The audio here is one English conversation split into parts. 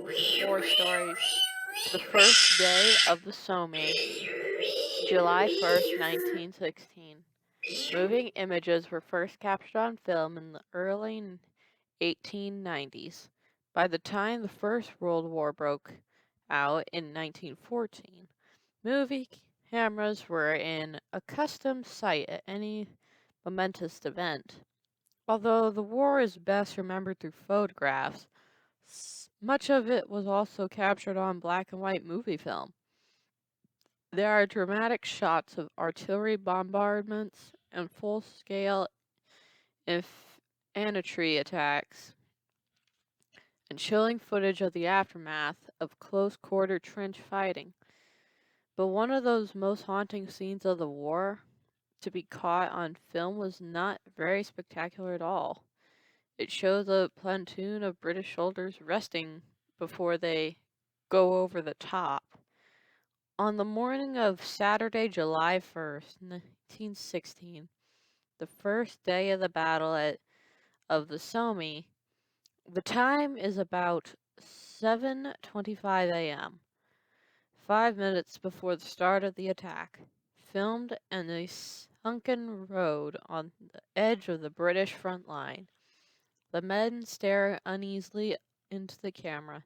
War stories. The first day of the Somme, July 1st, 1916. Moving images were first captured on film in the early 1890s. By the time the First World War broke out in 1914, movie cameras were an accustomed sight at any momentous event. Although the war is best remembered through photographs, much of it was also captured on black and white movie film. There are dramatic shots of artillery bombardments and full-scale infantry attacks, and chilling footage of the aftermath of close-quarter trench fighting. But one of those most haunting scenes of the war to be caught on film was not very spectacular at all. It shows a platoon of British soldiers resting before they go over the top. On the morning of Saturday, July 1st, 1916, the first day of the battle of the Somme, the time is about 7:25 a.m., 5 minutes before the start of the attack. Filmed in a sunken road on the edge of the British front line, the men stare uneasily into the camera,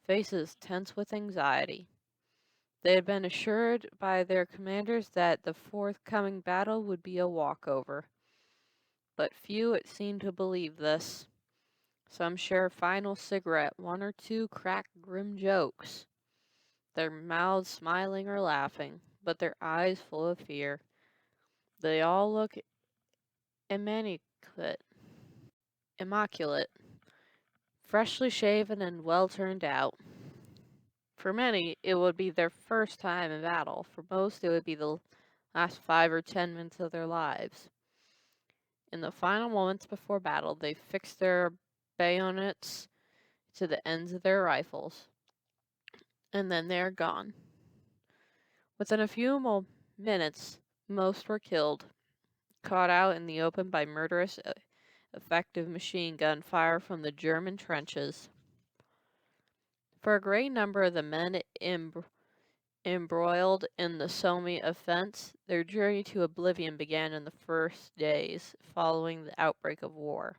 faces tense with anxiety. They had been assured by their commanders that the forthcoming battle would be a walkover, but few it seemed to believe this. Some share a final cigarette, one or two crack grim jokes, their mouths smiling or laughing, but their eyes full of fear. They all look immaculate, freshly shaven and well turned out. For many, it would be their first time in battle. For most, it would be the last 5 or 10 minutes of their lives. In the final moments before battle, they fix their bayonets to the ends of their rifles, and then they are gone. Within a few minutes, most were killed, caught out in the open by murderous, effective machine gun fire from the German trenches. For a great number of the men embroiled in the Somme offense, their journey to oblivion began in the first days following the outbreak of war.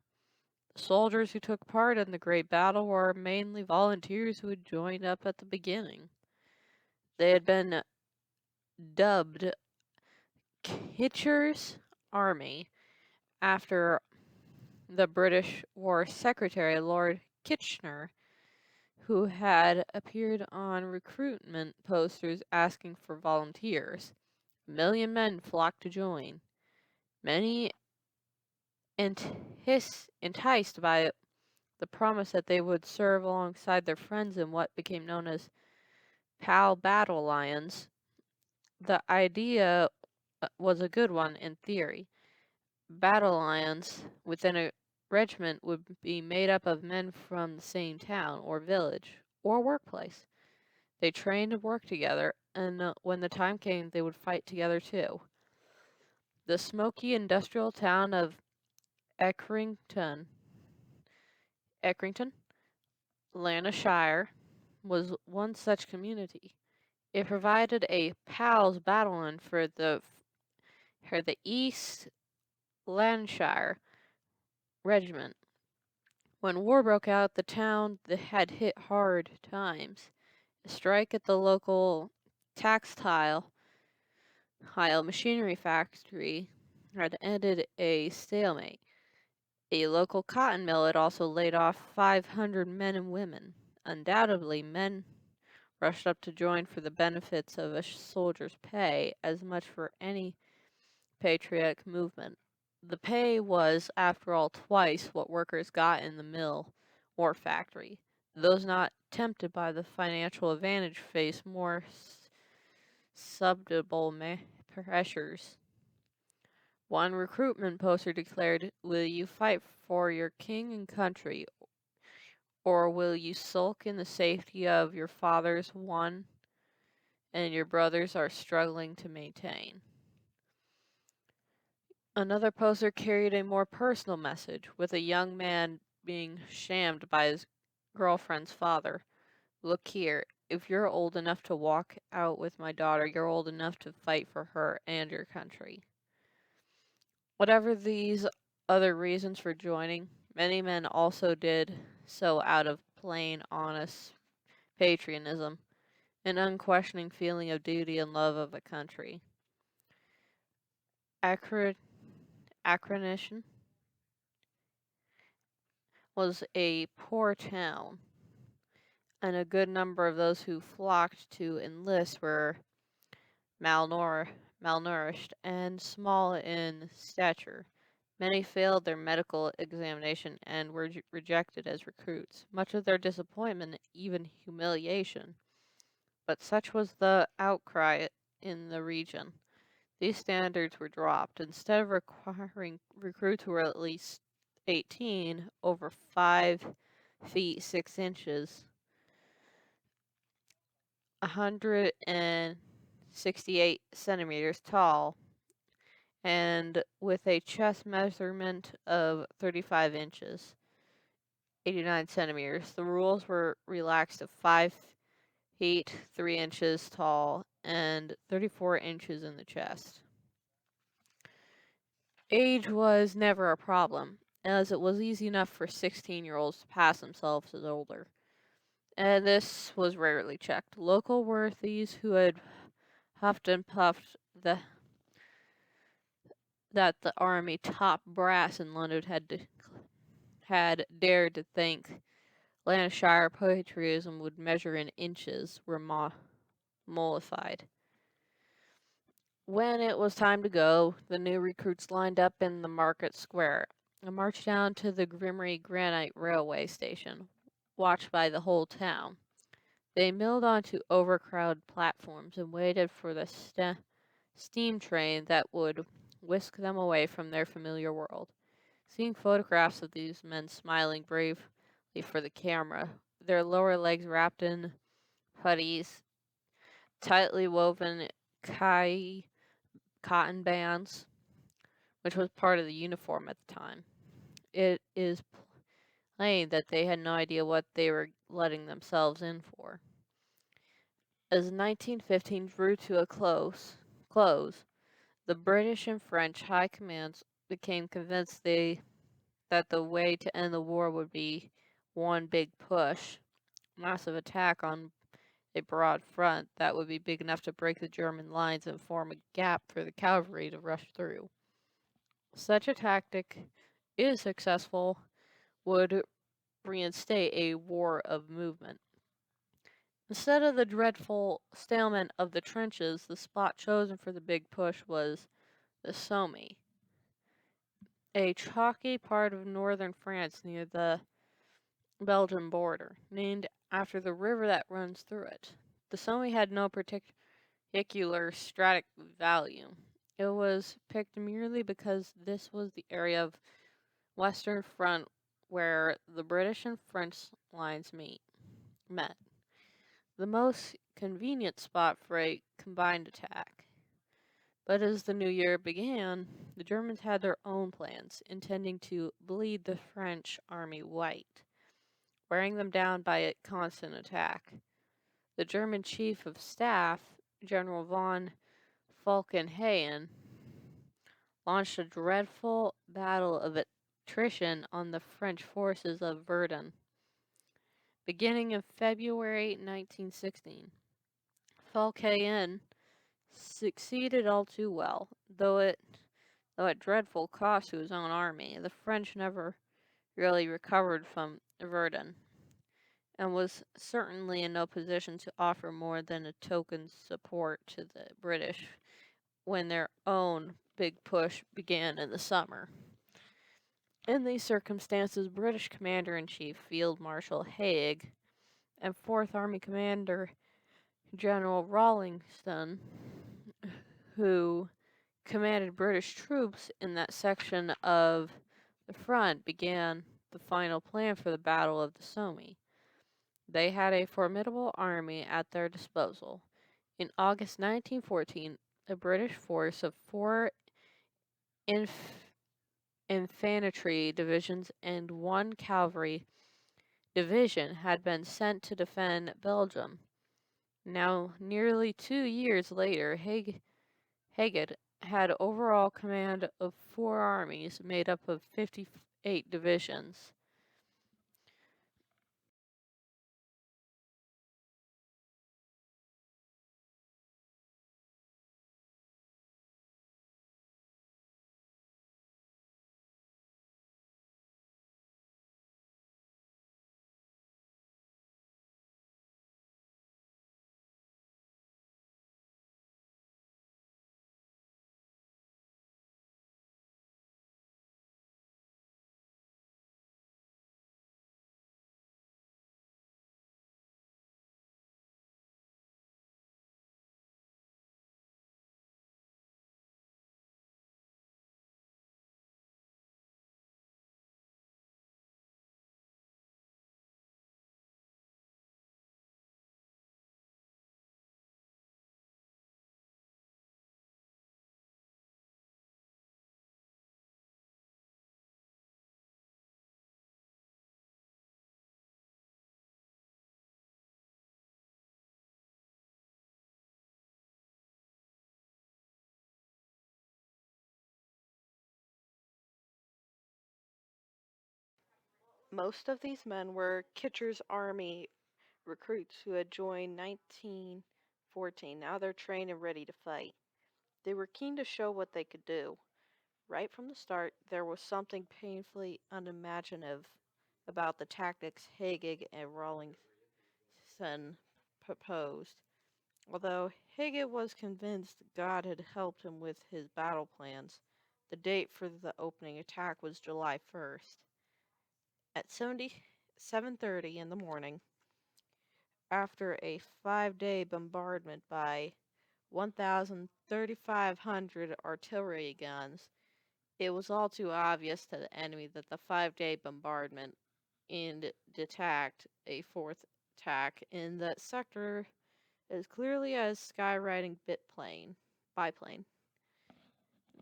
The soldiers who took part in the great battle were mainly volunteers who had joined up at the beginning. They had been dubbed Kitcher's Army after the British War Secretary Lord Kitchener, who had appeared on recruitment posters asking for volunteers. 1 million men flocked to join. Many enticed by the promise that they would serve alongside their friends in what became known as PAL battle lions. The idea was a good one in theory. Battle lions within a regiment would be made up of men from the same town or village or workplace. They trained and worked together, and when the time came, they would fight together too. The smoky industrial town of Eckrington, Lancashire, was one such community. It provided a PAL's battalion for the East Lancashire Regiment. When war broke out, the town had hit hard times. A strike at the local textile machinery factory had ended a stalemate. A local cotton mill had also laid off 500 men and women. Undoubtedly, men rushed up to join for the benefits of a soldier's pay as much for any patriotic movement. The pay was, after all, twice what workers got in the mill or factory. Those not tempted by the financial advantage faced more subduable pressures. One recruitment poster declared, "Will you fight for your king and country, or will you sulk in the safety of your father's one and your brothers are struggling to maintain?" Another poster carried a more personal message, with a young man being shamed by his girlfriend's father. Look here, if you're old enough to walk out with my daughter, you're old enough to fight for her and your country. Whatever these other reasons for joining, many men also did so out of plain, honest patriotism, an unquestioning feeling of duty and love of a country. Acronition was a poor town, and a good number of those who flocked to enlist were malnourished and small in stature. Many failed their medical examination and were rejected as recruits, much of their disappointment, even humiliation. But such was the outcry in the region. These standards were dropped. Instead of requiring recruits who were at least 18, over 5 feet 6 inches, 168 centimeters tall, and with a chest measurement of 35 inches, 89 centimeters. The rules were relaxed to 5 feet 3 inches tall and 34 inches in the chest. Age was never a problem, as it was easy enough for 16-year-olds to pass themselves as older, and this was rarely checked. Local worthies who had huffed and puffed that the army top brass in London had dared to think Lancashire patriotism would measure in inches were mollified. When it was time to go, the new recruits lined up in the market square and marched down to the Grimmery Granite Railway Station, watched by the whole town. They milled onto overcrowded platforms and waited for the steam train that would whisk them away from their familiar world. Seeing photographs of these men smiling bravely for the camera, their lower legs wrapped in puttees, tightly woven cotton bands, which was part of the uniform at the time, it is plain that they had no idea what they were letting themselves in for. As 1915 drew to a close, the British and French high commands became convinced that the way to end the war would be one big push, massive attack on a broad front that would be big enough to break the German lines and form a gap for the cavalry to rush through. Such a tactic, if successful, would reinstate a war of movement. Instead of the dreadful stalemate of the trenches, the spot chosen for the big push was the Somme, a chalky part of northern France near the Belgian border, named after the river that runs through it. The Somme had no particular strategic value. It was picked merely because this was the area of Western Front where the British and French lines met. The most convenient spot for a combined attack. But as the new year began, the Germans had their own plans, intending to bleed the French army white, wearing them down by a constant attack. The German Chief of Staff, General von Falkenhayn, launched a dreadful battle of attrition on the French forces of Verdun. Beginning in February 1916, Falkenhayn succeeded all too well, though at dreadful cost to his own army. The French never really recovered from Verdun, and was certainly in no position to offer more than a token support to the British when their own big push began in the summer. In these circumstances, British Commander-in-Chief Field Marshal Haig and 4th Army Commander General Rawlinson, who commanded British troops in that section of the front, began the final plan for the Battle of the Somme. They had a formidable army at their disposal. In August 1914, a British force of 4 infantry divisions and 1 cavalry Division had been sent to defend Belgium. Now, nearly 2 years later, Haig had overall command of 4 armies made up of 58 divisions. Most of these men were Kitcher's army recruits who had joined 1914. Now they're trained and ready to fight. They were keen to show what they could do. Right from the start, there was something painfully unimaginative about the tactics Haig and Rawlinson proposed. Although Haig was convinced God had helped him with his battle plans, the date for the opening attack was July 1st. At 7:30 in the morning, after a 5-day bombardment by 1,300 artillery guns, it was all too obvious to the enemy that the 5-day bombardment and attacked a fourth attack in that sector as clearly as skywriting biplane.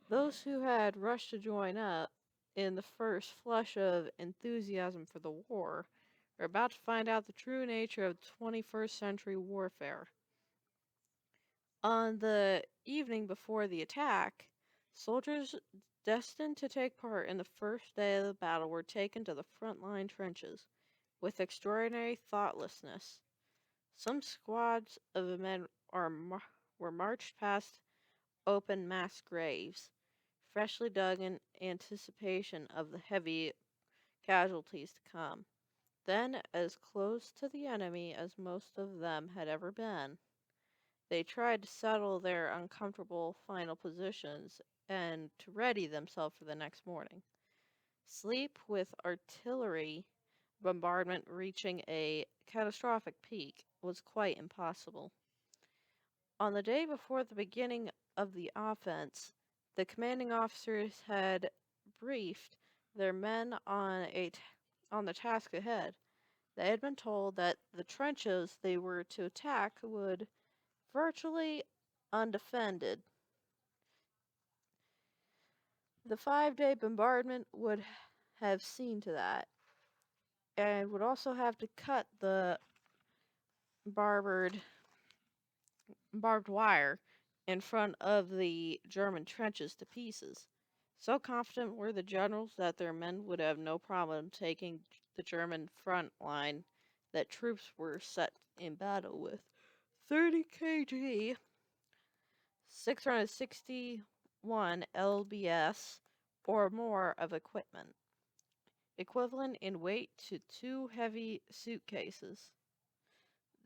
Those who had rushed to join up in the first flush of enthusiasm for the war are about to find out the true nature of 21st century warfare. On the evening before the attack, soldiers destined to take part in the first day of the battle were taken to the front line trenches with extraordinary thoughtlessness. Some squads of the men were marched past open mass graves, freshly dug in anticipation of the heavy casualties to come. Then, as close to the enemy as most of them had ever been, they tried to settle their uncomfortable final positions and to ready themselves for the next morning. Sleep with artillery bombardment reaching a catastrophic peak was quite impossible. On the day before the beginning of the offense, the commanding officers had briefed their men on the task ahead. They had been told that the trenches they were to attack would virtually undefended. The 5-day bombardment would have seen to that, and would also have to cut the barbed wire in front of the German trenches to pieces. So confident were the generals that their men would have no problem taking the German front line that troops were set in battle with 30 kg, 661 lbs, or more of equipment, equivalent in weight to 2 heavy suitcases.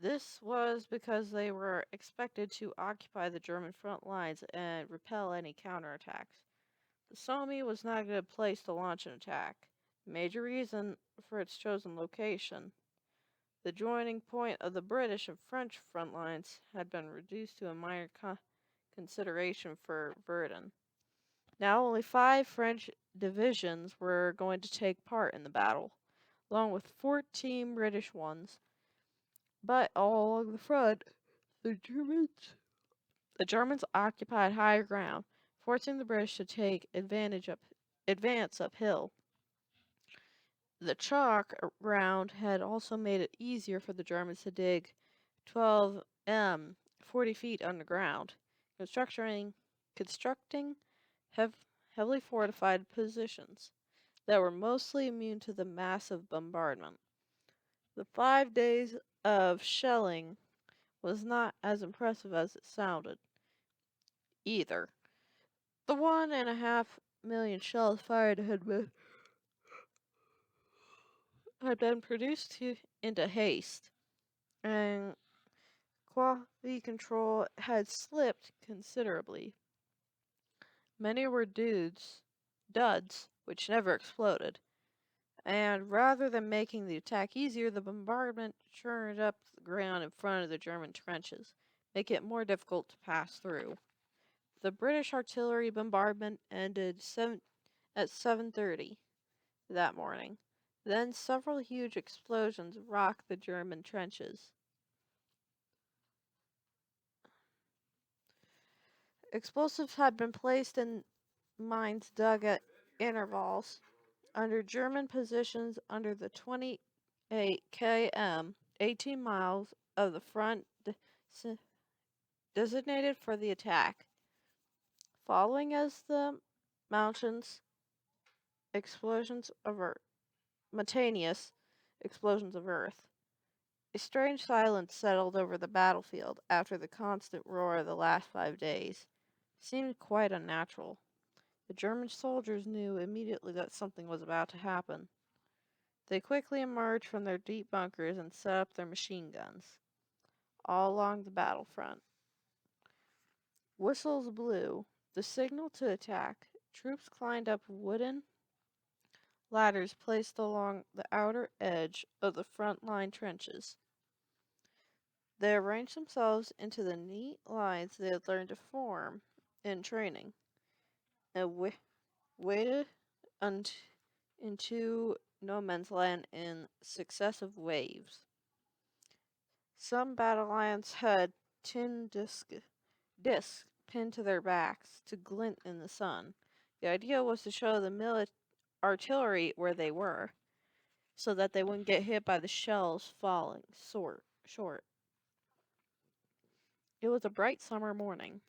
This was because they were expected to occupy the German front lines and repel any counterattacks. The Somme was not a good place to launch an attack. Major reason for its chosen location. The joining point of the British and French front lines had been reduced to a minor consideration for Verdun. Now only 5 French divisions were going to take part in the battle, along with 14 British ones. But all along the front, the Germans occupied higher ground, forcing the British to take advance uphill. The chalk around had also made it easier for the Germans to dig 12 40 feet underground, constructing heavily fortified positions that were mostly immune to the massive bombardment. The 5 days of shelling was not as impressive as it sounded, either. The 1.5 million shells fired had been produced into haste, and quality control had slipped considerably. Many were duds, which never exploded, and rather than making the attack easier, the bombardment churned up the ground in front of the German trenches, making it more difficult to pass through. The British artillery bombardment ended at 7:30 that morning. Then several huge explosions rocked the German trenches. Explosives had been placed in mines dug at intervals under German positions under the 28 km, 18 miles of the front designated for the attack. Following as the mountains explosions of earth, Mountainous explosions of earth. A strange silence settled over the battlefield after the constant roar of the last 5 days. It seemed quite unnatural. The German soldiers knew immediately that something was about to happen. They quickly emerged from their deep bunkers and set up their machine guns all along the battlefront. Whistles blew, the signal to attack. Troops climbed up wooden ladders placed along the outer edge of the front line trenches. They arranged themselves into the neat lines they had learned to form in training, and waded into no man's land in successive waves. Some battle lions had tin discs pinned to their backs to glint in the sun. The idea was to show the artillery where they were, so that they wouldn't get hit by the shells falling short. It was a bright summer morning,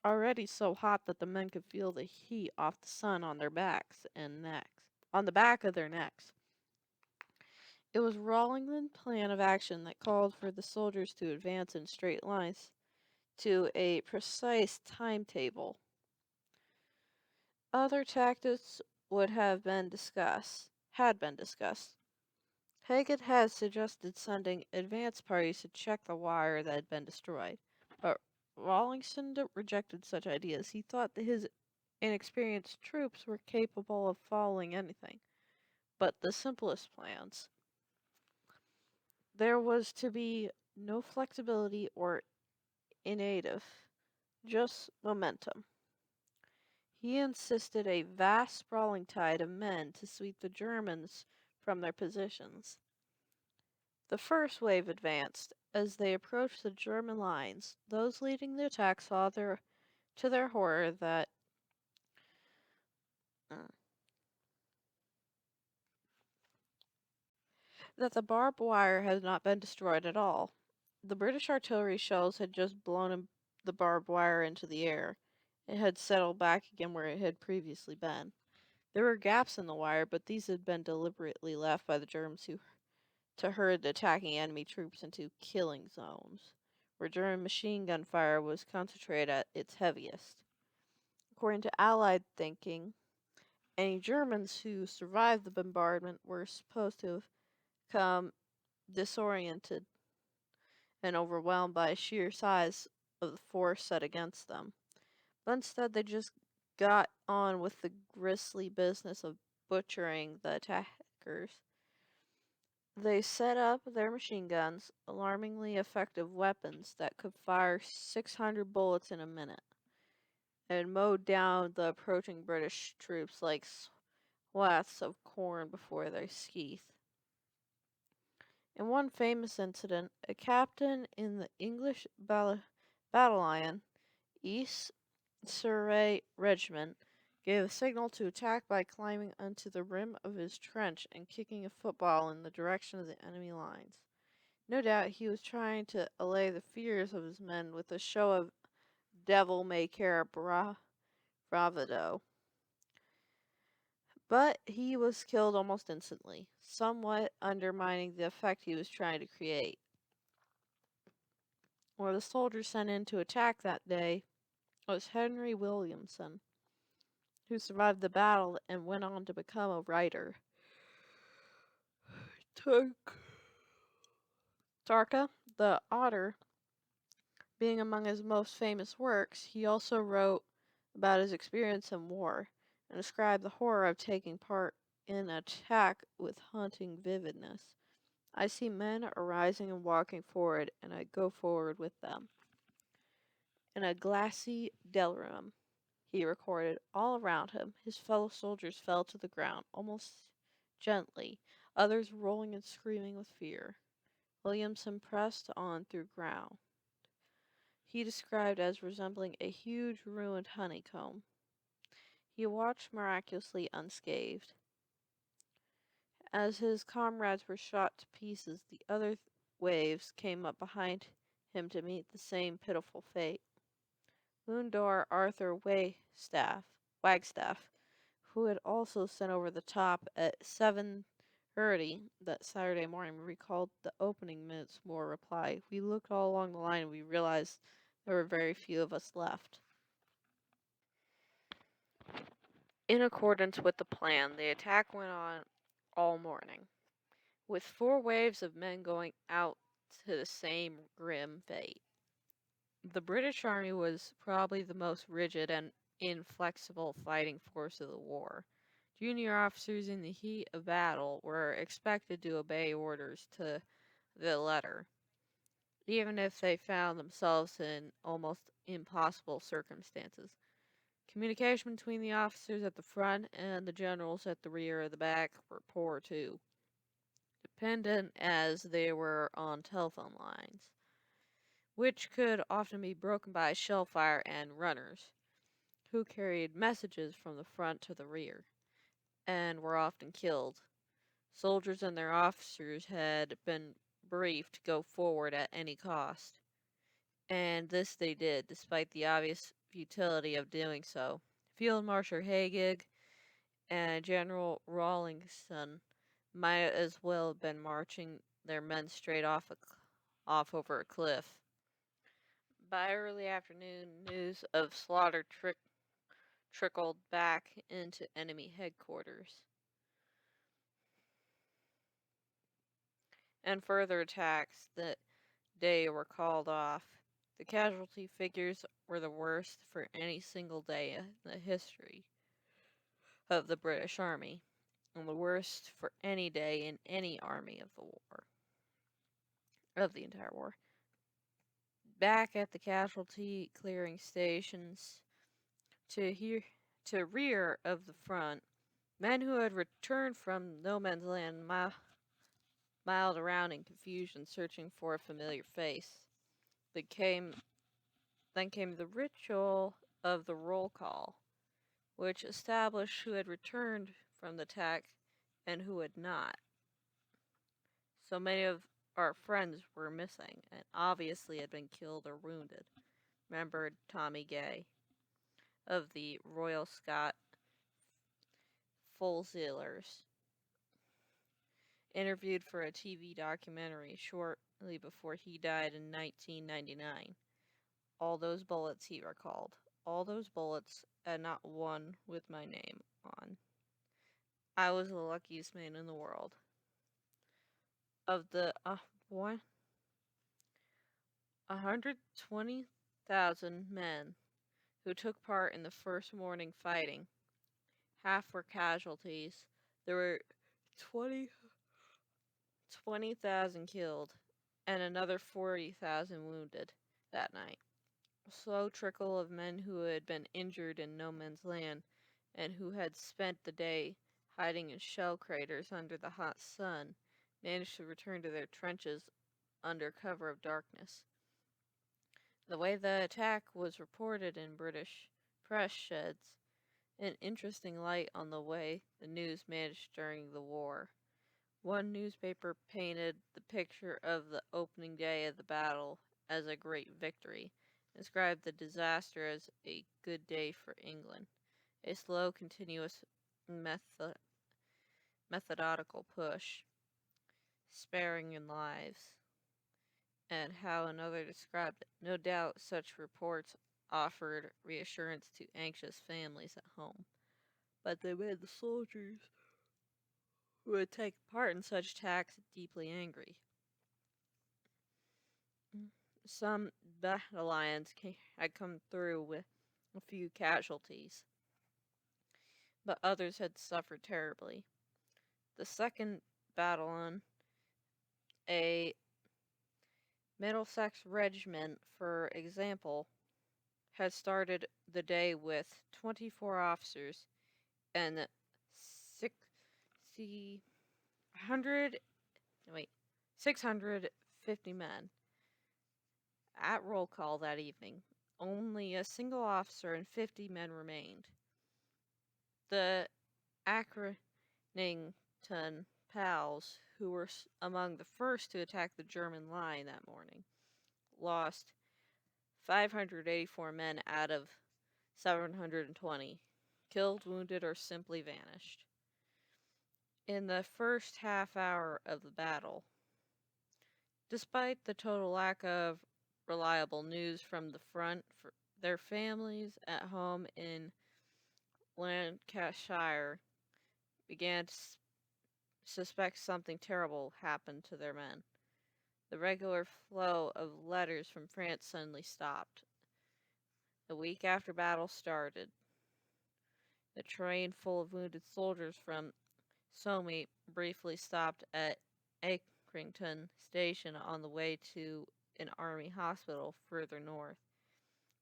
already so hot that the men could feel the heat off the sun on their backs and necks, on the back of their necks. It was Rawlinson's plan of action that called for the soldiers to advance in straight lines to a precise timetable. Other tactics had been discussed. Hagen had suggested sending advance parties to check the wire that had been destroyed, but Rawlinson rejected such ideas. He thought that his inexperienced troops were capable of following anything but the simplest plans. There was to be no flexibility or initiative, just momentum. He insisted a vast sprawling tide of men to sweep the Germans from their positions. The first wave advanced. As they approached the German lines, those leading the attack saw to their horror that the barbed wire had not been destroyed at all. The British artillery shells had just blown the barbed wire into the air. It had settled back again where it had previously been. There were gaps in the wire, but these had been deliberately left by the Germans to herd the attacking enemy troops into killing zones, where German machine gun fire was concentrated at its heaviest. According to Allied thinking, any Germans who survived the bombardment were supposed to have come disoriented and overwhelmed by sheer size of the force set against them. But instead, they just got on with the grisly business of butchering the attackers. They set up their machine guns, alarmingly effective weapons that could fire 600 bullets in a minute, and mowed down the approaching British troops like swaths of corn before their sheath. In one famous incident, a captain in the English battalion, East Surrey Regiment, gave a signal to attack by climbing onto the rim of his trench and kicking a football in the direction of the enemy lines. No doubt he was trying to allay the fears of his men with a show of devil-may-care bravado. But he was killed almost instantly, somewhat undermining the effect he was trying to create. One of the soldiers sent in to attack that day was Henry Williamson, who survived the battle and went on to become a writer. Tarka, the Otter, being among his most famous works, he also wrote about his experience in war and described the horror of taking part in an attack with haunting vividness. I see men arising and walking forward, and I go forward with them. In a glassy delirium, he recorded, all around him, his fellow soldiers fell to the ground, almost gently, others rolling and screaming with fear. Williamson pressed on through ground he described as resembling a huge ruined honeycomb. He watched miraculously unscathed. As his comrades were shot to pieces, the other waves came up behind him to meet the same pitiful fate. Lundor Arthur Wagstaff, who had also sent over the top at 7:30 that Saturday morning, recalled the opening minute's more reply. We looked all along the line and we realized there were very few of us left. In accordance with the plan, the attack went on all morning, with 4 waves of men going out to the same grim fate. The British Army was probably the most rigid and inflexible fighting force of the war. Junior officers in the heat of battle were expected to obey orders to the letter, even if they found themselves in almost impossible circumstances. Communication between the officers at the front and the generals at the rear of the back were poor too, dependent as they were on telephone lines, which could often be broken by shell fire and runners, who carried messages from the front to the rear, and were often killed. Soldiers and their officers had been briefed to go forward at any cost, and this they did, despite the obvious futility of doing so. Field Marshal Haig and General Rawlinson might as well have been marching their men straight off over a cliff. By early afternoon, news of slaughter trickled back into enemy headquarters, and further attacks that day were called off. The casualty figures were the worst for any single day in the history of the British Army, and the worst for any day in any army of the war, of the entire war. Back at the casualty clearing stations to rear of the front, men who had returned from no man's land miled around in confusion, searching for a familiar face. Then came the ritual of the roll call, which established who had returned from the attack and who had not. So many of our friends were missing and obviously had been killed or wounded, remembered Tommy Gay of the Royal Scot Fusiliers, interviewed for a TV documentary shortly before he died in 1999. All those bullets, he recalled. All those bullets, and not one with my name on. I was the luckiest man in the world. Of the 120,000 men who took part in the first morning fighting, half were casualties. There were 20,000 killed and another 40,000 wounded that night. A slow trickle of men who had been injured in no man's land and who had spent the day hiding in shell craters under the hot sun managed to return to their trenches under cover of darkness. The way the attack was reported in British press sheds an interesting light on the way the news managed during the war. One newspaper painted the picture of the opening day of the battle as a great victory, and described the disaster as a good day for England, a slow, continuous, methodical push, sparing in lives, and how another described it. No doubt such reports offered reassurance to anxious families at home, but they made the soldiers who would take part in such attacks deeply angry. Some battalions had come through with a few casualties, but others had suffered terribly. The second battalion, a Middlesex regiment, for example, had started the day with 24 officers and 650 men. At roll call that evening, only a single officer and 50 men remained. The Accrington Pals, who were among the first to attack the German line that morning, lost 584 men out of 720, killed, wounded, or simply vanished. In the first half hour of the battle, despite the total lack of reliable news from the front, for their families at home in Lancashire began to suspect something terrible happened to their men. The regular flow of letters from France suddenly stopped. The week after battle started, the train full of wounded soldiers from Somme briefly stopped at Accrington Station on the way to an army hospital further north.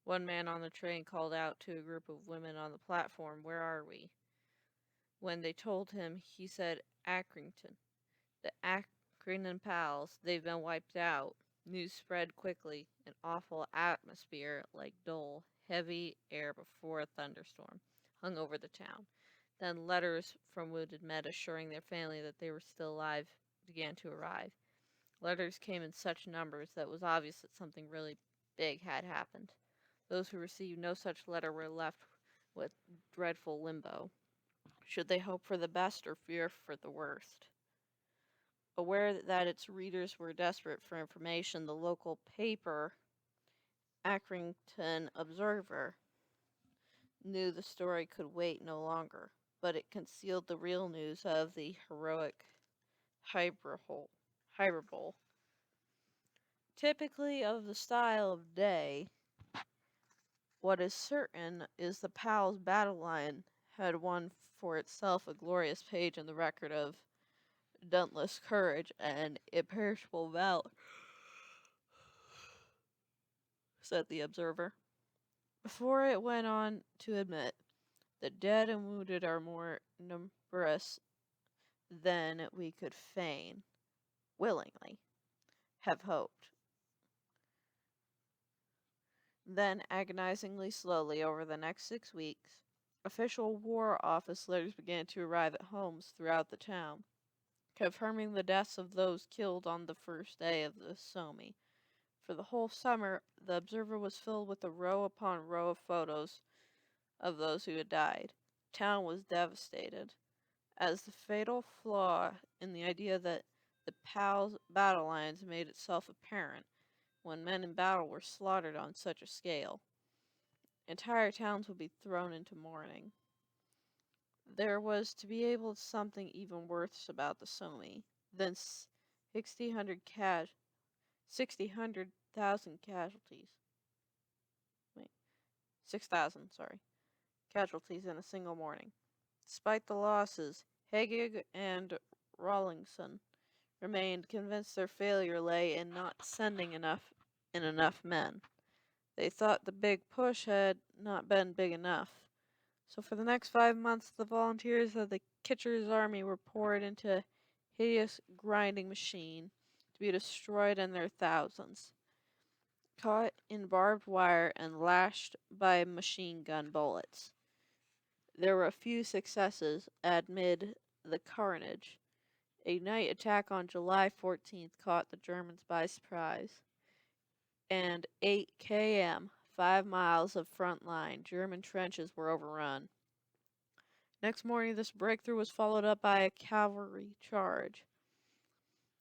One man on the train called out to a group of women on the platform, "Where are we?" When they told him, he said, "Accrington. The Accrington Pals, they've been wiped out." News spread quickly, an awful atmosphere, like dull, heavy air before a thunderstorm, hung over the town. Then letters from wounded men assuring their family that they were still alive began to arrive. Letters came in such numbers that it was obvious that something really big had happened. Those who received no such letter were left with dreadful limbo. Should they hope for the best or fear for the worst? Aware that its readers were desperate for information, the local paper, Accrington Observer, knew the story could wait no longer, but it concealed the real news of the heroic Hyperbole. Typically of the style of day, what is certain is the Pals battle line had won for itself a glorious page in the record of dauntless courage and imperishable valor, said the Observer. Before it went on to admit, the dead and wounded are more numerous than we could fain, willingly, have hoped. Then, agonizingly slowly over the next 6 weeks, official War Office letters began to arrive at homes throughout the town, confirming the deaths of those killed on the first day of the Somme. For the whole summer, the Observer was filled with row upon row of photos of those who had died. The town was devastated, as the fatal flaw in the idea that the Pals battle lines made itself apparent when men in battle were slaughtered on such a scale. Entire towns would be thrown into mourning. There was to be able something even worse about the Somme than 600,000 casualties. Wait, 6,000, sorry, casualties in a single morning. Despite the losses, Haig and Rawlinson remained convinced their failure lay in not sending enough men. They thought the big push had not been big enough. So for the next 5 months, the volunteers of the Kitcher's army were poured into a hideous grinding machine to be destroyed in their thousands, caught in barbed wire and lashed by machine gun bullets. there were a few successes amid the carnage. A night attack on July 14th caught the Germans by surprise, and 8 km, 5 miles of front line German trenches were overrun. Next morning, this breakthrough was followed up by a cavalry charge.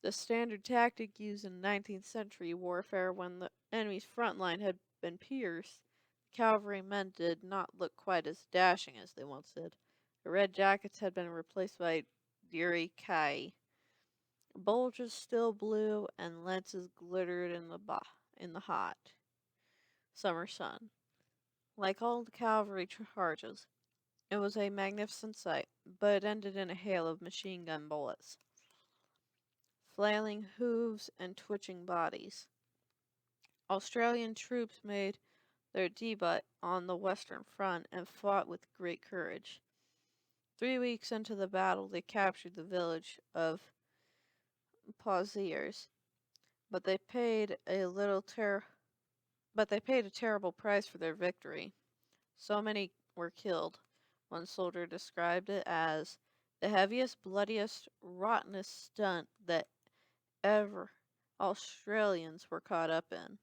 The standard tactic used in 19th century warfare when the enemy's front line had been pierced, the cavalrymen did not look quite as dashing as they once did. The red jackets had been replaced by Diri Kai. Bulges still blew and lances glittered in the hot summer sun. Like all the cavalry charges, it was a magnificent sight, but it ended in a hail of machine gun bullets, flailing hooves and twitching bodies. Australian troops made their debut on the Western Front and fought with great courage. 3 weeks into the battle, they captured the village of Pozieres, but they paid a terrible price for their victory. So many were killed. One soldier described it as the heaviest, bloodiest, rottenest stunt that ever Australians were caught up in.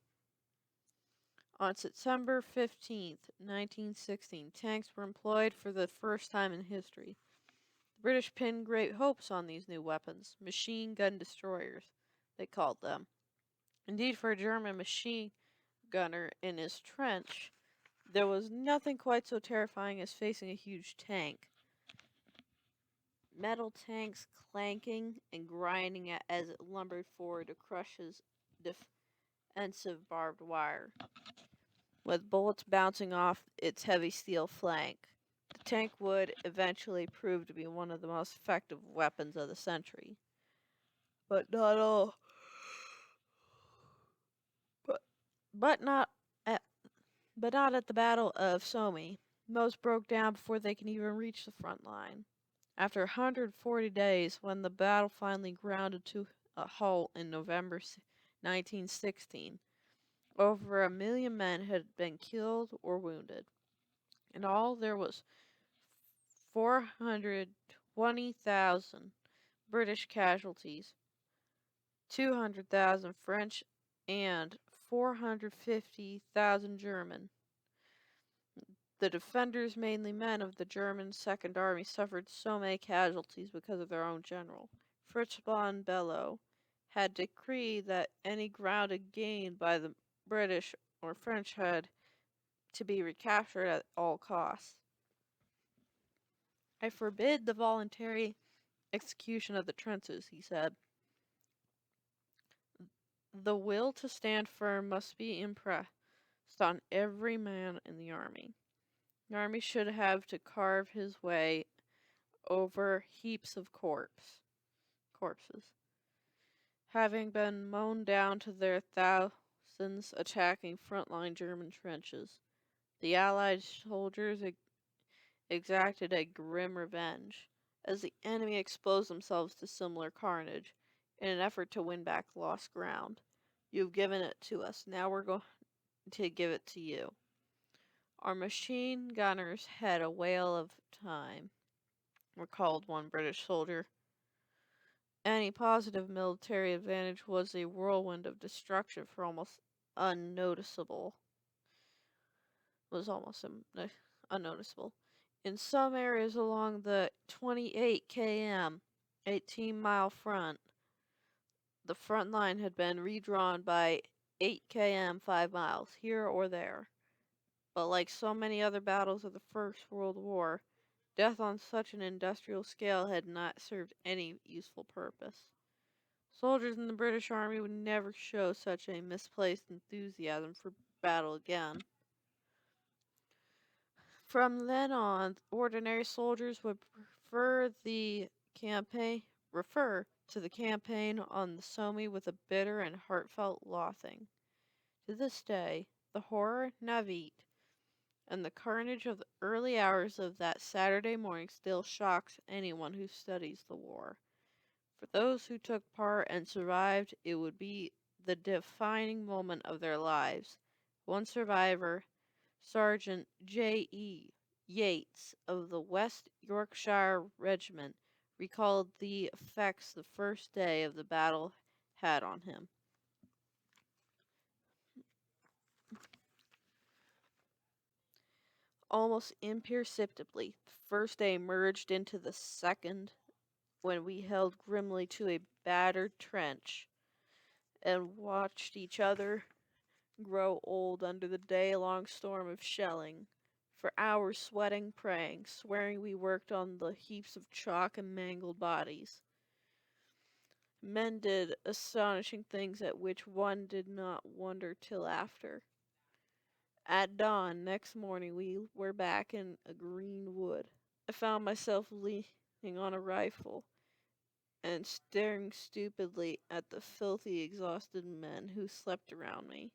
On September 15th, 1916, tanks were employed for the first time in history. The British pinned great hopes on these new weapons, machine gun destroyers, they called them. Indeed, for a German machine gunner in his trench, there was nothing quite so terrifying as facing a huge tank. Metal tanks clanking and grinding as it lumbered forward to crush his defensive barbed wire, with bullets bouncing off its heavy steel flank. The tank would eventually prove to be one of the most effective weapons of the century. But not all. But not at the Battle of Somme. Most broke down before they can even reach the front line. After 140 days, when the battle finally grounded to a halt in November 1916, over 1 million men had been killed or wounded. In all, there was 420,000 British casualties, 200,000 French, and 450,000 German. The defenders, mainly men of the German Second Army, suffered so many casualties because of their own general. Fritz von Below had decreed that any ground gained by the British or French had to be recaptured at all costs. I forbid the voluntary execution of the trenches, he said. The will to stand firm must be impressed on every man in the army. The army should have to carve his way over heaps of corpses, having been mown down to their thousands attacking frontline German trenches. The Allied soldiers exacted a grim revenge, as the enemy exposed themselves to similar carnage in an effort to win back lost ground. You've given it to us, now we're going to give it to you. Our machine gunners had a whale of time, recalled one British soldier. Any positive military advantage was a whirlwind of destruction for almost unnoticeable. In some areas along the 28 km, 18-mile front, the front line had been redrawn by 8 km, 5 miles, here or there. But like so many other battles of the First World War, death on such an industrial scale had not served any useful purpose. Soldiers in the British Army would never show such a misplaced enthusiasm for battle again. From then on, ordinary soldiers would refer to the campaign on the Somme with a bitter and heartfelt loathing. To this day, the horror, Navite, and the carnage of the early hours of that Saturday morning still shocks anyone who studies the war. For those who took part and survived, it would be the defining moment of their lives. One survivor, Sergeant J.E. Yates of the West Yorkshire Regiment recalled the effects the first day of the battle had on him. Almost imperceptibly, the first day merged into the second when we held grimly to a battered trench and watched each other grow old under the day-long storm of shelling. For hours sweating, praying, swearing we worked on the heaps of chalk and mangled bodies. Men did astonishing things at which one did not wonder till after. At dawn next morning we were back in a green wood. I found myself leaning on a rifle and staring stupidly at the filthy, exhausted men who slept around me.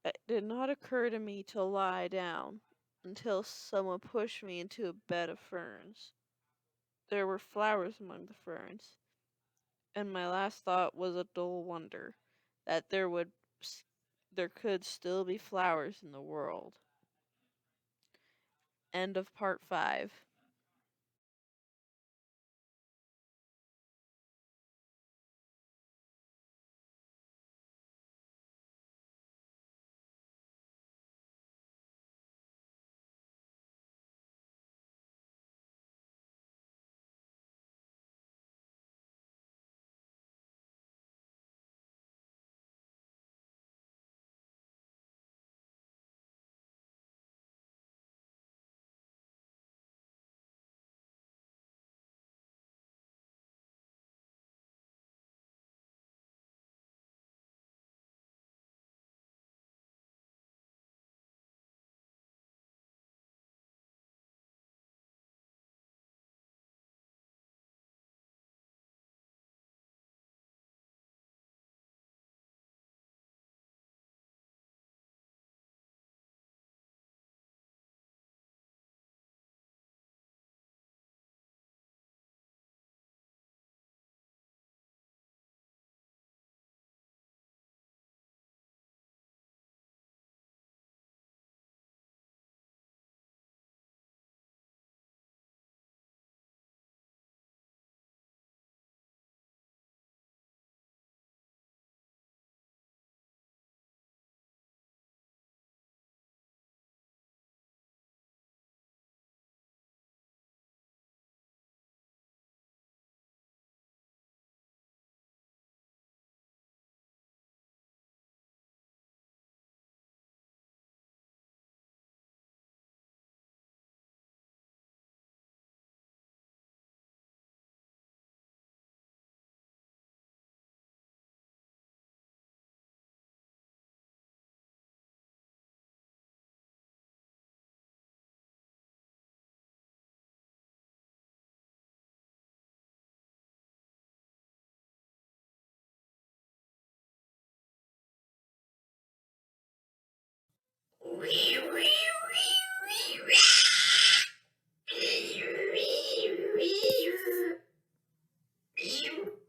It did not occur to me to lie down until someone pushed me into a bed of ferns. There were flowers among the ferns, and my last thought was a dull wonder that there could still be flowers in the world. End of part 5. Wee wee.